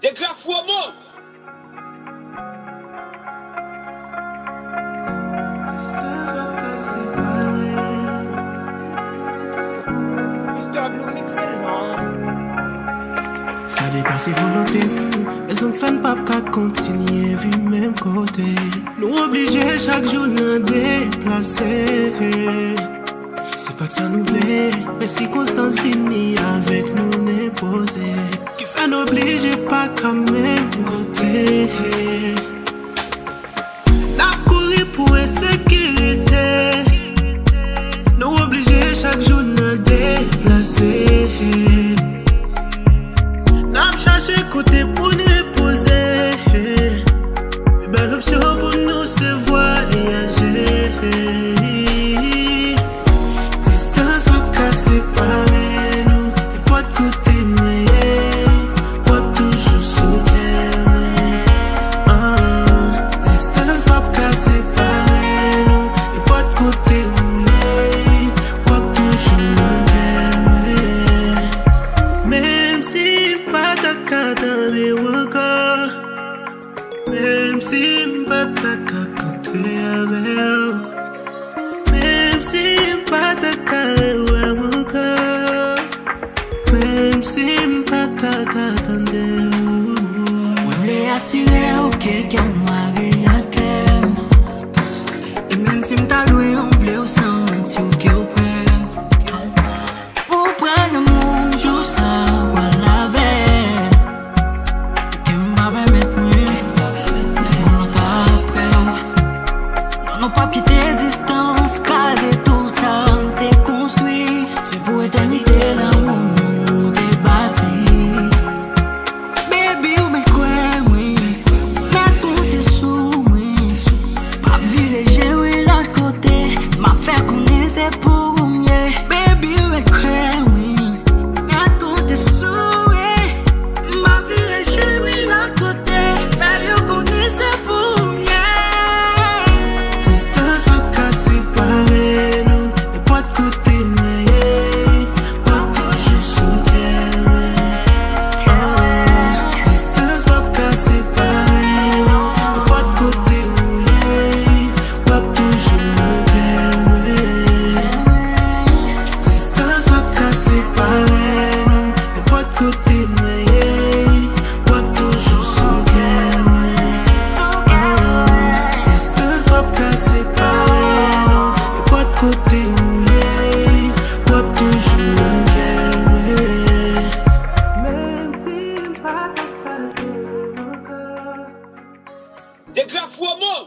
Des graves fous mots. Ça dépasse volonté, les hommes fans pas qu'à continuer vu même côté. Nous obligés chaque jour de déplacer. C'est pas de ça nous voulait, mais circonstances finies avec nous n'est posé. Qui fait nous obliger pas qu'à même côté. N'a couru pour insécurité. Nous obligés chaque jour de déplacer. N'a cherché côté pour nous reposer. Plus belle option pour nous c'est voyager. Distance pas qu'à séparer nous. Et pas de côté mais pas toujours sauter. Distance pas qu'à séparer nous. Et pas de côté mais pas toujours sauter. Même si pas ta carte dans les encore. Même si pas ta carte avec. Même si pas ta carte encore. Même si pas ta carte dans les. Vous voulez assurer ok qu'un mari à qu'elle. Et même si m'ta loué on voulait au sentir que au près. Vous prenez le monde jour ça ou la veille. Que m'a mettre moi. On t'après. Non non pas quitter distance, caser tout ça t'es construit. C'est pour éternité l'amour t'es bâti. Baby ou me quoi oui. Mais compter sous moi. Pas virer j'ai oui l'autre côté. M'a faire connaître c'est pour mieux. Baby ou me quoi oui. Mais compter sous moi. M'a virer j'ai oui l'autre côté. Faire connaître c'est pour mieux. Distance pas qu'à séparer nous. Et pas de côté mais pas toujours sauter. Distance pas qu'à séparer nous. Et pas de côté mais pas toujours sauter. Distance pas qu'à séparer nous. Et pas de côté mais pas toujours sauter. Distance pas qu'à séparer nous. Et pas de côté mais pas toujours sauter. Même si pas ta carte encore. Des graves fous mots.